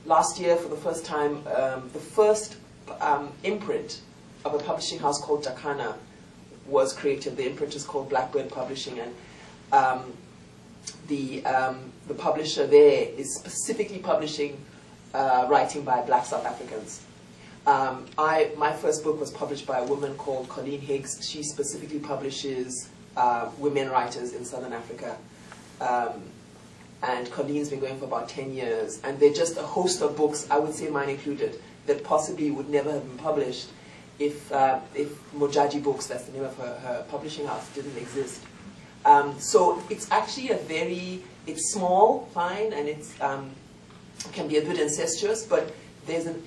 Last year, for the first time, the first imprint of a publishing house called Jacana was created. The imprint is called Blackbird Publishing, and the publisher there is specifically publishing writing by Black South Africans. My first book was published by a woman called Colleen Higgs. She specifically publishes women writers in Southern Africa. And Colleen's been going for about 10 years. And they're just a host of books, I would say mine included, that possibly would never have been published if Mojaji Books, that's the name of her publishing house, didn't exist. So it's actually it's small, fine, and it can be a bit incestuous, but there's an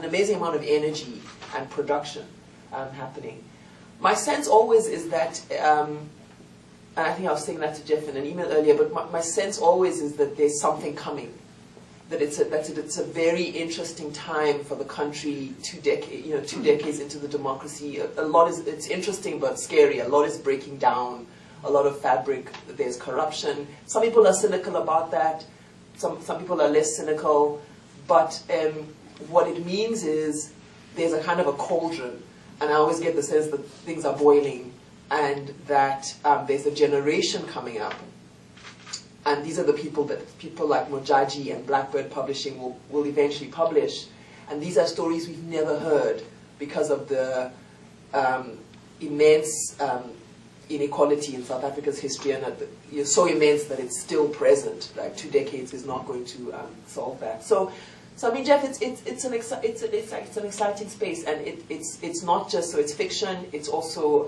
amazing amount of energy and production happening. My sense always is that, and I think I was saying that to Jeff in an email earlier, but my sense always is that there's something coming. That it's a very interesting time for the country. 2 decades into the democracy, it's interesting but scary. A lot is breaking down. A lot of fabric. There's corruption. Some people are cynical about that. Some people are less cynical. But what it means is there's a kind of a cauldron, and I always get the sense that things are boiling, and that there's a generation coming up. And these are the people that people like Mojaji and Blackbird Publishing will eventually publish. And these are stories we've never heard because of the immense inequality in South Africa's history, and so immense that it's still present. Like 2 decades is not going to solve that. So I mean, Jeff, it's an exciting space, and it's not just, so it's fiction. It's also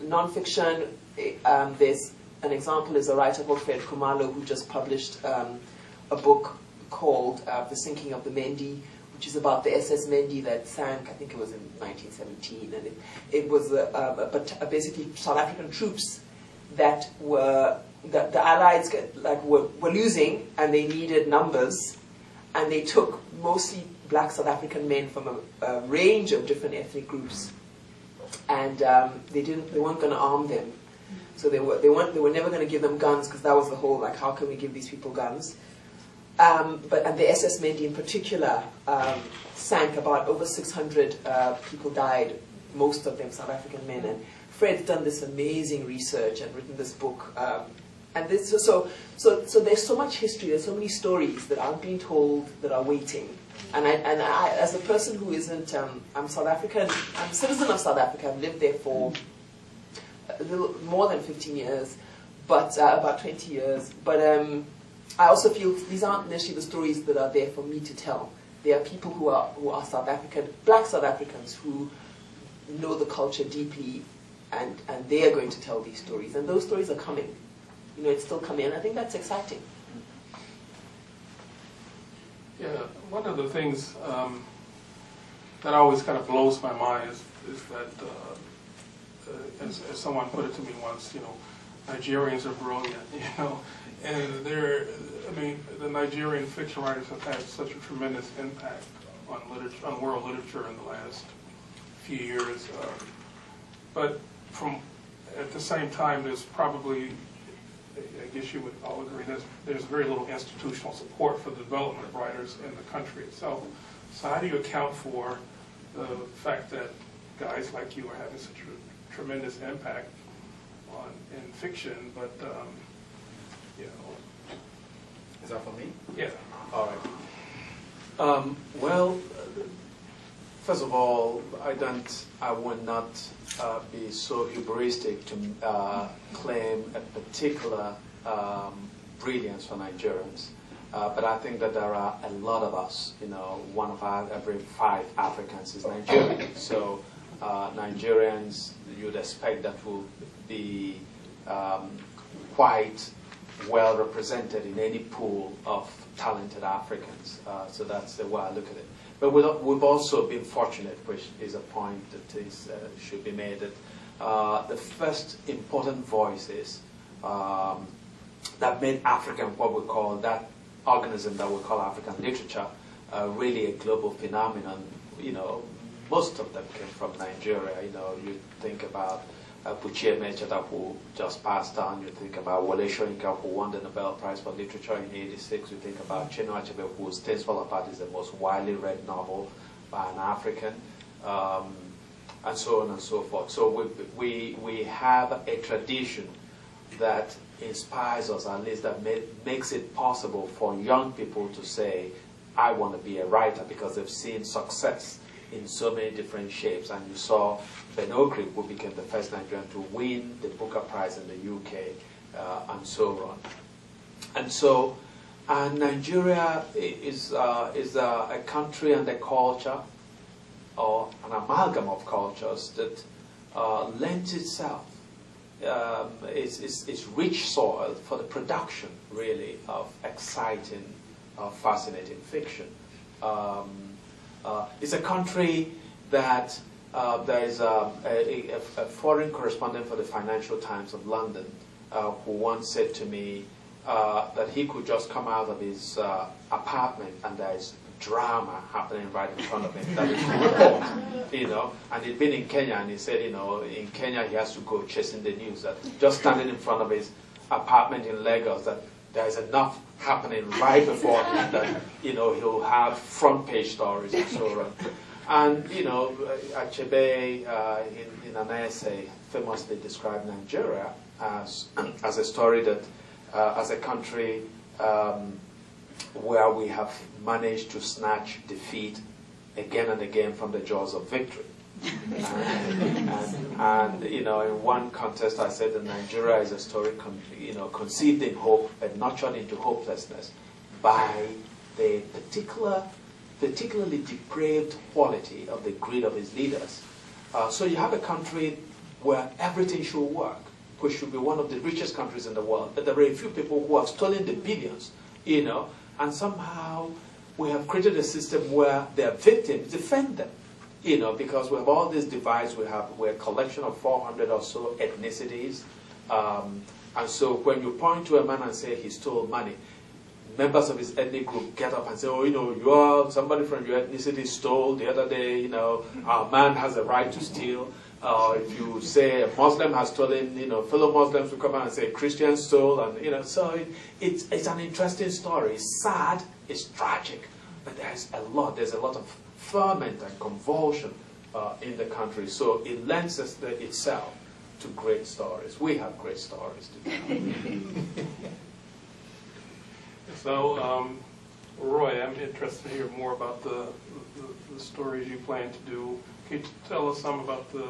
non-fiction. There's an example is a writer called Fred Khumalo, who just published a book called The Sinking of the Mendi, which is about the SS Mendi that sank, I think it was in 1917, and it was basically South African troops that the Allies were losing, and they needed numbers, and they took mostly Black South African men from a range of different ethnic groups, and they weren't going to arm them. So they were never going to give them guns, because that was the whole, like, how can we give these people guns? And the SS Mendi in particular sank. About over 600 people died, most of them South African men. And Fred's done this amazing research and written this book. And this, so there's so much history, there's so many stories that aren't being told, that are waiting. And I as a person who isn't, I'm South African, I'm a citizen of South Africa. I've lived there for a little more than 15 years, but about 20 years. But I also feel these aren't necessarily the stories that are there for me to tell. There are people who are South African, Black South Africans, who know the culture deeply, and they are going to tell these stories. And those stories are coming. You know, it's still coming, and I think that's exciting. Yeah, one of the things that always kind of blows my mind is that, as someone put it to me once, you know, Nigerians are brilliant, you know, and the Nigerian fiction writers have had such a tremendous impact on world literature in the last few years. But at the same time, there's probably, I guess you would all agree, there's very little institutional support for the development of writers in the country itself. So how do you account for the fact that guys like you are having such a tremendous impact in fiction, but you know? Is that for me? Yeah. All right. Well, first of all, I would not be so hubristic to claim a particular brilliance for Nigerians. But I think that there are a lot of us. You know, one of our every 5 Africans is Nigerian. So Nigerians, you'd expect that will be quite well represented in any pool of talented Africans. So that's the way I look at it. But we've also been fortunate, which is a point that is, should be made, that the first important voices that made African, what we call that organism that we call African literature, really a global phenomenon. You know, most of them came from Nigeria. You know, you think about Buchie Mecheta, who just passed on. You think about Wale Soyinka, who won the Nobel Prize for Literature in '86. You think about Chinua Achebe, whose Things Fall Apart is the most widely read novel by an African, and so on and so forth. So we have a tradition that inspires us, at least that makes it possible for young people to say, I want to be a writer, because they've seen success in so many different shapes. And you saw Ben Okri, who became the first Nigerian to win the Booker Prize in the UK, and so on. And so, Nigeria is a country and a culture, or an amalgam of cultures that lends itself. It's rich soil for the production, really, of exciting, fascinating fiction. It's a country that there is a foreign correspondent for the Financial Times of London who once said to me that he could just come out of his apartment and there is drama happening right in front of him. That is the report, you know. And he'd been in Kenya, and he said, you know, in Kenya he has to go chasing the news. That just standing in front of his apartment in Lagos, that there is enough happening right before him that, you know, he'll have front page stories and so on. And, you know, Achebe, in an essay, famously described Nigeria as a story that, as a country where we have managed to snatch defeat again and again from the jaws of victory. and you know, in one contest I said that Nigeria is a story conceived in hope and nurtured into hopelessness by the particularly depraved quality of the greed of its leaders. So you have a country where everything should work, which should be one of the richest countries in the world, but there are a few people who have stolen the billions, you know, and somehow we have created a system where their victims defend them, you know, because we have all these divides. We're a collection of 400 or so ethnicities, and so when you point to a man and say he stole money, members of his ethnic group get up and say, oh, you know, somebody from your ethnicity stole the other day, you know, our man has a right to steal. If you say a Muslim has stolen, you know, fellow Muslims will come out and say Christians stole, and, you know, so it's an interesting story. It's sad, it's tragic, but there's a lot of ferment and convulsion in the country. So it lends itself to great stories. We have great stories to tell. So, Roy, I'm interested to hear more about the stories you plan to do. Can you tell us some about the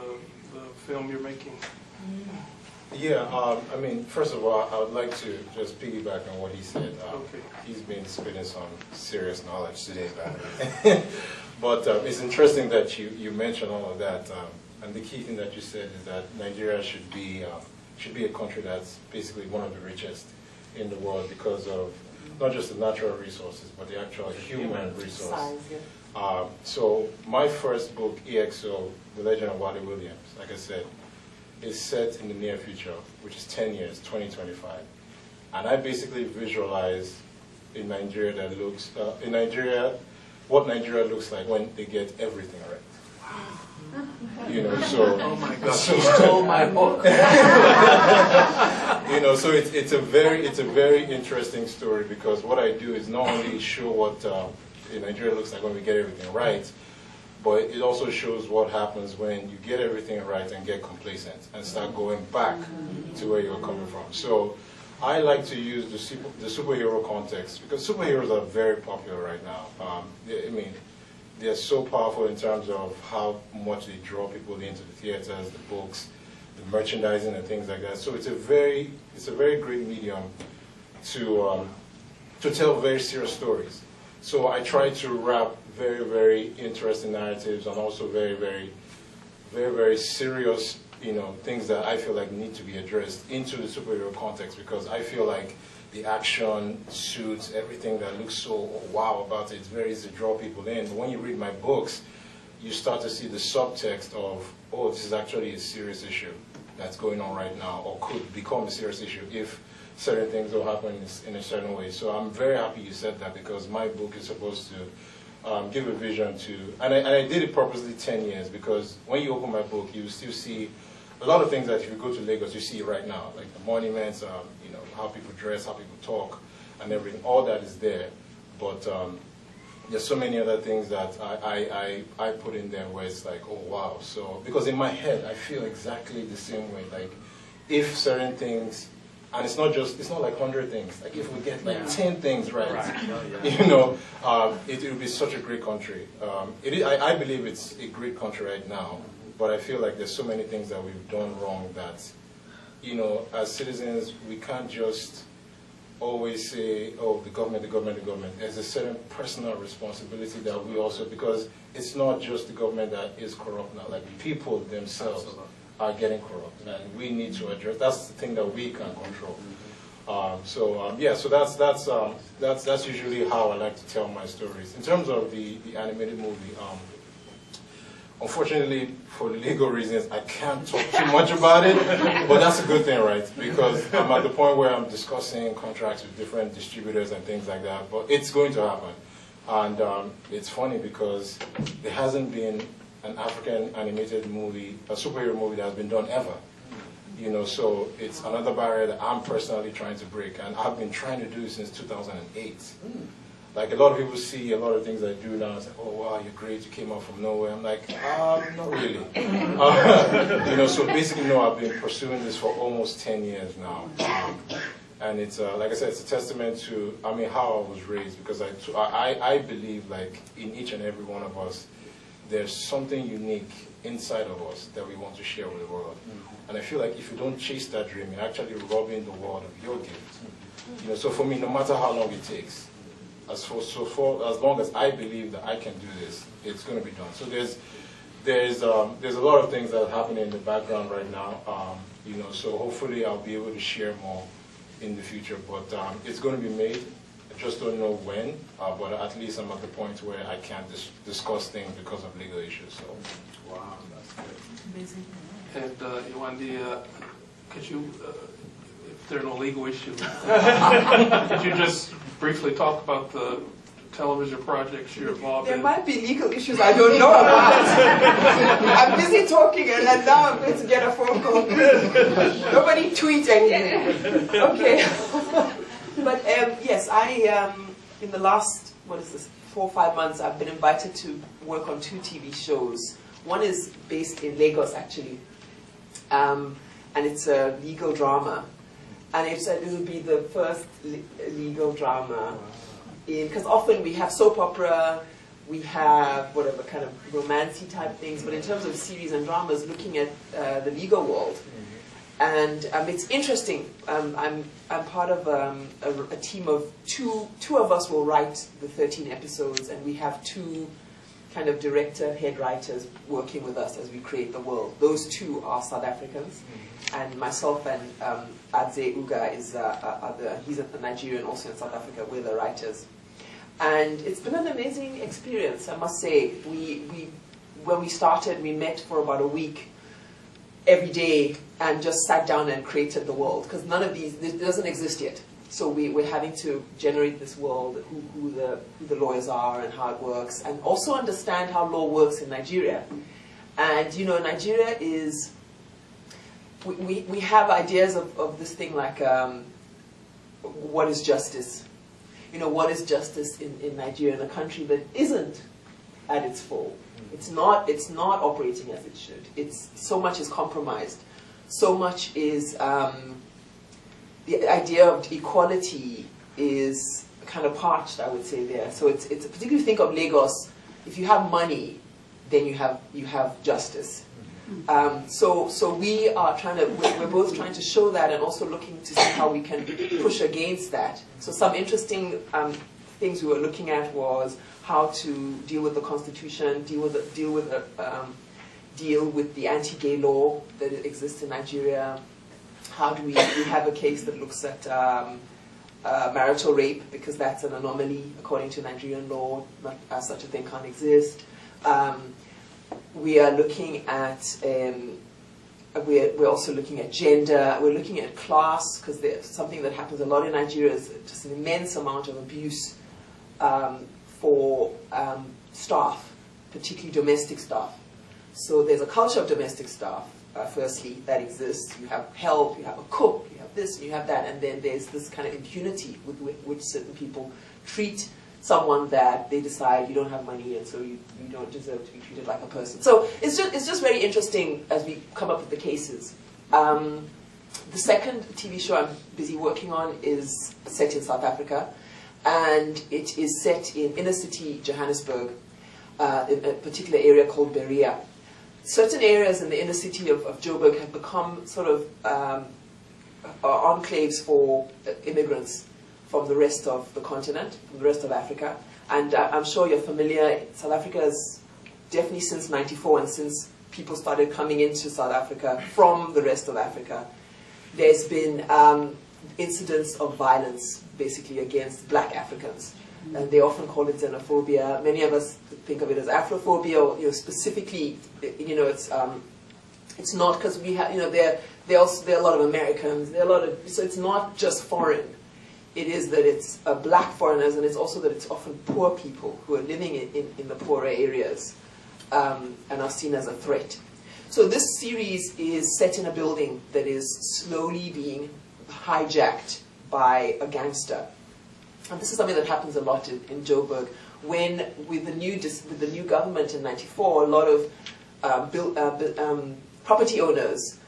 film you're making? Yeah, I mean, first of all, I would like to just piggyback on what he said. Okay. He's been spitting some serious knowledge today about it. But it's interesting that you mentioned all of that. And the key thing that you said is that Nigeria should be a country that's basically one of the richest in the world because of not just the natural resources, but the actual human resource. Size, yeah. So my first book, E.X.O, The Legend of Wale Williams, like I said, is set in the near future, which is 10 years, 2025. And I basically visualize in Nigeria what Nigeria looks like when they get everything right. You know, so Oh my God, she stole my book. you know, so it's a very interesting story, because what I do is not only show what Nigeria looks like when we get everything right, but it also shows what happens when you get everything right and get complacent and start going back to where you're coming from. So I like to use the superhero context, because superheroes are very popular right now. I mean, they're so powerful in terms of how much they draw people into the theaters, the books, the merchandising and things like that. So it's a very great medium to to tell very serious stories. So I try to wrap very, very interesting narratives and also very, very, very, very serious, things that I feel like need to be addressed into the superhero context, because I feel like the action, suits, everything that looks so wow about it, it's very easy to draw people in. But when you read my books, you start to see the subtext of, oh, this is actually a serious issue that's going on right now, or could become a serious issue if certain things will happen in a certain way. So I'm very happy you said that, because my book is supposed to give a vision to, and I did it purposely 10 years, because when you open my book, you still see a lot of things that if you go to Lagos, you see right now, like the monuments, how people dress, how people talk, and everything. All that is there, but there's so many other things that I put in there where it's like, oh wow. So because in my head, I feel exactly the same way. Like if certain things, and it's not like 100 things. Like if we get like 10 things right, it will be such a great country. I believe it's a great country right now, but I feel like there's so many things that we've done wrong that, as citizens, we can't just always say, oh, the government, the government, the government. There's a certain personal responsibility that we also, because it's not just the government that is corrupt now, like people themselves are getting corrupt, and we need to address. That's the thing that we can control. So that's usually how I like to tell my stories. In terms of the animated movie, unfortunately, for legal reasons, I can't talk too much about it, but that's a good thing, right? Because I'm at the point where I'm discussing contracts with different distributors and things like that, but it's going to happen. And it's funny because there hasn't been an African animated movie, a superhero movie that has been done ever. So it's another barrier that I'm personally trying to break, and I've been trying to do it since 2008. Like a lot of people see a lot of things I do now and say, oh wow, you're great, you came out from nowhere. I'm like, not really. So basically, no, I've been pursuing this for almost 10 years now. And it's, like I said, it's a testament to, how I was raised, because I believe like in each and every one of us, there's something unique inside of us that we want to share with the world. And I feel like if you don't chase that dream, you're actually robbing the world of your gift. So for me, no matter how long it takes, as long as I believe that I can do this, it's going to be done. So there's a lot of things that are happening in the background right now. So hopefully I'll be able to share more in the future. But it's going to be made. I just don't know when. But at least I'm at the point where I can't discuss things because of legal issues. So. Wow, that's good. Amazing. And Yewande, could you, if there are no legal issues, could you just briefly talk about the television projects you're involved in? There might be legal issues I don't know about. I'm busy talking and now I'm going to get a phone call. Nobody tweet anything. Okay. But yes, in the last, 4 or 5 months, I've been invited to work on 2 TV shows. One is based in Lagos, actually. And it's a legal drama. And it will be the first legal drama. Because often we have soap opera, we have whatever kind of romancy type things, but in terms of series and dramas, looking at the legal world. And it's interesting. I'm part of a team of two of us will write the 13 episodes, and we have 2 kind of director, head writers working with us as we create the world. Those 2 are South Africans, and myself and Adze Uga he's a Nigerian also in South Africa. We're the writers. And it's been an amazing experience, I must say. When we started, we met for about a week every day and just sat down and created the world, because none of these, it doesn't exist yet. So we're having to generate this world, who the lawyers are and how it works, and also understand how law works in Nigeria. And Nigeria is, we have ideas of this thing like, what is justice? What is justice in Nigeria, in a country that isn't at its full? It's not operating as it should. So much is compromised. So much is, the idea of equality is kind of parched, I would say, there. So it's particularly think of Lagos. If you have money, then you have justice. So we are we're both trying to show that and also looking to see how we can push against that. So some interesting things we were looking at was how to deal with the Constitution, deal with the anti-gay law that exists in Nigeria. How do we have a case that looks at marital rape, because that's an anomaly according to Nigerian law. Such a thing can't exist. We are looking at we're also looking at gender. We're looking at class, because there's something that happens a lot in Nigeria is just an immense amount of abuse for staff, particularly domestic staff. So there's a culture of domestic staff, firstly, that exists. You have help, you have a cook, you have this, and you have that, and then there's this kind of impunity with which certain people treat someone that they decide you don't have money and so you don't deserve to be treated like a person. So it's just very interesting as we come up with the cases. The second TV show I'm busy working on is set in South Africa, and it is set in inner city Johannesburg, in a particular area called Berea. Certain areas in the inner city of Joburg have become sort of enclaves for immigrants from the rest of the continent, from the rest of Africa. And I'm sure you're familiar, South Africa has definitely since '94 and since people started coming into South Africa from the rest of Africa, there's been incidents of violence basically against black Africans. And they often call it xenophobia. Many of us think of it as Afrophobia, or specifically, it's not, because we have, there are a lot of Americans, so it's not just foreign. It is that it's black foreigners, and it's also that it's often poor people who are living in the poorer areas and are seen as a threat. So this series is set in a building that is slowly being hijacked by a gangster. And this is something that happens a lot in Joburg. When, with the new government in '94, a lot of property owners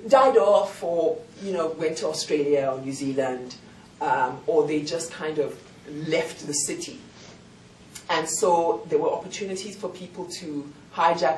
died off, or went to Australia or New Zealand, or they just kind of left the city. And so there were opportunities for people to hijack